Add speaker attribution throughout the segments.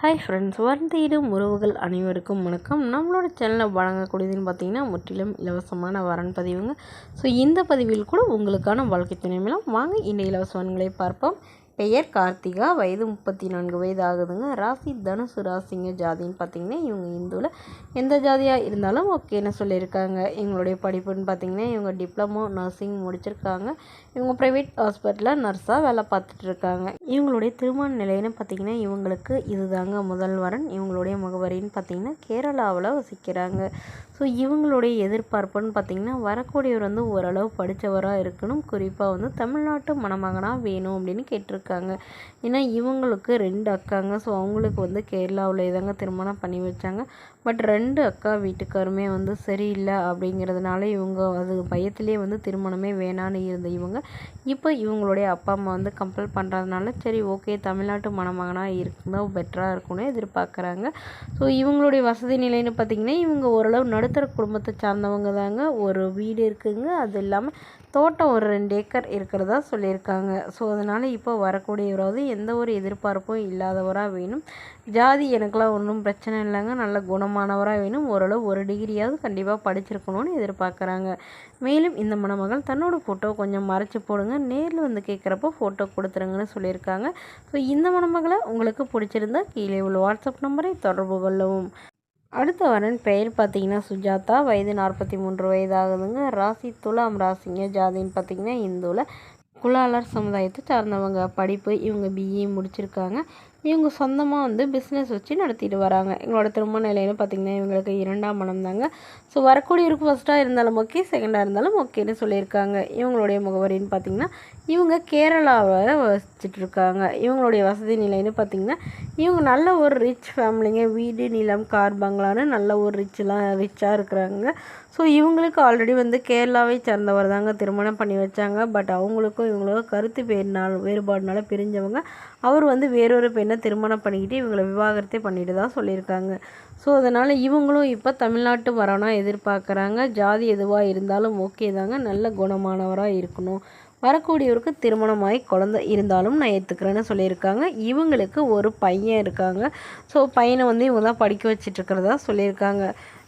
Speaker 1: Hi friends, வருந்தீடும் உறவுகள் அனைவருக்கும் வணக்கம். நம்மளோட சேனலில் வழங்கக்கூடியதுன்னு பார்த்தீங்கன்னா முற்றிலும் இலவசமான வரன் பதிவுங்க. ஸோ இந்த பதிவில் கூட உங்களுக்கான வாழ்க்கை துணை மூலம் வாங்க இந்த இலவச வரன்களை பார்ப்போம். பெயர் கார்த்திகா, வயது 34 வயது ஆகுதுங்க. ராசி தனுசு ராசிங்க. ஜாதின்னு பார்த்தீங்கன்னா இவங்க இந்துவில் எந்த ஜாதியாக இருந்தாலும் ஓகேன்னு சொல்லியிருக்காங்க. இவங்களுடைய படிப்புன்னு பார்த்தீங்கன்னா இவங்க டிப்ளமோ நர்சிங் முடிச்சிருக்காங்க. இவங்க ப்ரைவேட் ஹாஸ்பிட்டலில் நர்ஸாக வேலை பார்த்துட்ருக்காங்க. இவங்களுடைய திருமண நிலைன்னு பார்த்தீங்கன்னா இவங்களுக்கு இதுதாங்க முதல் வரன். இவங்களுடைய முகவரின்னு பார்த்தீங்கன்னா கேரளாவில் வசிக்கிறாங்க. ஸோ இவங்களுடைய எதிர்பார்ப்புன்னு பார்த்தீங்கன்னா வரக்கூடியவர் வந்து ஓரளவு படித்தவராக இருக்கணும். குறிப்பாக தமிழ்நாட்டு மணமகனாக வேணும் அப்படின்னு கேட்டிருக்காங்க. ஏன்னா இவங்களுக்கு 2 அக்காங்க. ஸோ அவங்களுக்கு கேரளாவில் தாங்க திருமணம் பண்ணி வச்சாங்க. பட் 2 அக்கா வீட்டுக்காருமே சரியில்லை அப்படிங்கிறதுனால இவங்க அது பயத்திலே திருமணமே வேணான்னு இருந்த இவங்க இப்போ இவங்களுடைய அப்பா அம்மா கம்பல் பண்ணுறதுனால சரி ஓகே தமிழ்நாட்டு மணமகனாக இருந்தால் பெட்டராக இருக்கும்னு எதிர்பார்க்குறாங்க. ஸோ இவங்களுடைய வசதி நிலைன்னு பார்த்திங்கன்னா இவங்க ஓரளவு நடுத்தர குடும்பத்தை சார்ந்தவங்க தாங்க. ஒரு வீடு இருக்குங்க, அது இல்லாமல் தோட்டம் ஒரு 2 ஏக்கர் இருக்கிறதா சொல்லியிருக்காங்க. ஸோ அதனால் இப்போ வரக்கூடியவராவது எந்த ஒரு எதிர்பார்ப்பும் இல்லாதவராக வேணும். ஜாதி எனக்கெலாம் ஒன்றும் பிரச்சனை இல்லைங்க, நல்ல குணமானவராக வேணும். ஓரளவு 1 டிகிரியாவது கண்டிப்பாக படிச்சிருக்கணும்னு எதிர்பார்க்குறாங்க. மேலும் இந்த மணமகள் தன்னோட ஃபோட்டோ கொஞ்சம் மறைச்சி போடுங்க, நேரில் கேட்குறப்போ ஃபோட்டோ கொடுத்துருங்கன்னு சொல்லியிருக்காங்க. ஸோ இந்த மணமகளை உங்களுக்கு பிடிச்சிருந்தா கீழே உள்ள வாட்ஸ்அப் நம்பரை தொடர்பு கொள்ளவும். அடுத்த வரன் பெயர் பார்த்தீங்கன்னா சுஜாதா, வயது 43 வயது ஆகுதுங்க. ராசி துலாம் ராசிங்க. ஜாதின்னு பார்த்தீங்கன்னா இந்துவில் குலாளர் சமுதாயத்தை சார்ந்தவங்க. படிப்பு இவங்க பிஏ முடிச்சிருக்காங்க. இவங்க சொந்தமாக பிஸ்னஸ் வச்சு நடத்திட்டு வராங்க. எங்களோட திருமண நிலையில பார்த்திங்கன்னா இவங்களுக்கு 2ஆம் மனம் தாங்க. ஸோ வரக்கூடியவருக்கு ஃபஸ்ட்டாக இருந்தாலும் ஓகே, செகண்டாக இருந்தாலும் ஓகேன்னு சொல்லியிருக்காங்க. இவங்களுடைய முகவரின்னு பார்த்திங்கன்னா இவங்க கேரளாவை வசிச்சுட்ருக்காங்க. இவங்களுடைய வசதி நிலைன்னு பார்த்திங்கன்னா இவங்க நல்ல ஒரு ரிச் ஃபேமிலிங்க. வீடு நிலம் கார் பங்களான்னு நல்ல ஒரு ரிச்சாக இருக்கிறாங்க. ஸோ இவங்களுக்கு ஆல்ரெடி கேரளாவை சார்ந்தவர் தாங்க திருமணம் பண்ணி வச்சாங்க. பட் அவங்களுக்கும் இவங்களுக்கும் கருத்து வேறுபாடுனால பிரிஞ்சவங்க. அவர் வேறொரு பெண்ணை திருமணம் பண்ணிக்கிட்டு இவங்களை விவாகரத்தே பண்ணிட்டு தான் சொல்லியிருக்காங்க. ஸோ அதனால் இவங்களும் இப்போ தமிழ்நாட்டு வரனாக எதிர்பார்க்குறாங்க. ஜாதி எதுவாக இருந்தாலும் ஓகே தாங்க, நல்ல குணமானவராக இருக்கணும். வரக்கூடியவருக்கு திருமணமாகி குழந்தை இருந்தாலும் நான் ஏற்றுக்கிறேன்னு சொல்லியிருக்காங்க. இவங்களுக்கு ஒரு பையன் இருக்காங்க. ஸோ பையனை இவங்க தான் படிக்க வச்சிட்ருக்கிறதா சொல்லியிருக்காங்க.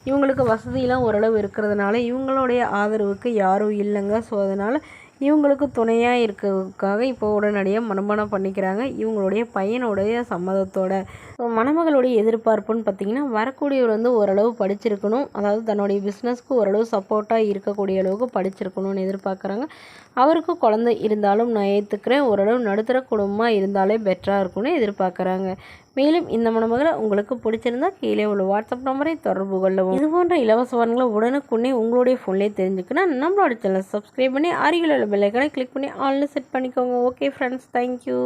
Speaker 1: இவங்களுக்கு வசதியெலாம் ஓரளவு இருக்கிறதுனால இவங்களுடைய ஆதரவுக்கு யாரும் இல்லைங்க. ஸோ அதனால் இவங்களுக்கு துணையாக இருக்கிறதுக்காக இப்போ உடனடியாக மணமணம் பண்ணிக்கிறாங்க இவங்களுடைய பையனுடைய சம்மதத்தோட. மணமகளுடைய எதிர்பார்ப்புன்னு பார்த்திங்கன்னா வரக்கூடியவர் ஓரளவு படிச்சிருக்கணும். அதாவது தன்னுடைய பிஸ்னஸ்க்கு ஓரளவு சப்போர்ட்டாக இருக்கக்கூடிய அளவுக்கு படிச்சிருக்கணும்னு எதிர்பார்க்குறாங்க. அவருக்கு குழந்தை இருந்தாலும் நான் ஏற்றுக்கிறேன். ஓரளவு நடுத்தர குடும்பமாக இருந்தாலே பெட்டராக இருக்கும்னு எதிர்பார்க்குறாங்க. மேலும் இந்த மணமகளை உங்களுக்கு பிடிச்சிருந்தா கீழே உள்ள வாட்ஸ்அப் நம்பரை தொடர்பு கொள்ளவும். இது போன்ற இலவச வரன்களை உடனுக்குன்னே உங்களுடைய ஃபோன்லேயே தெரிஞ்சுக்கணும். நம்மளோட சேனலை சப்ஸ்கிரைப் பண்ணி அருகில் உள்ள பெல் ஐக்கானை கிளிக் பண்ணி ஆல்னு செட் பண்ணிக்கோங்க. Okay friends, thank you.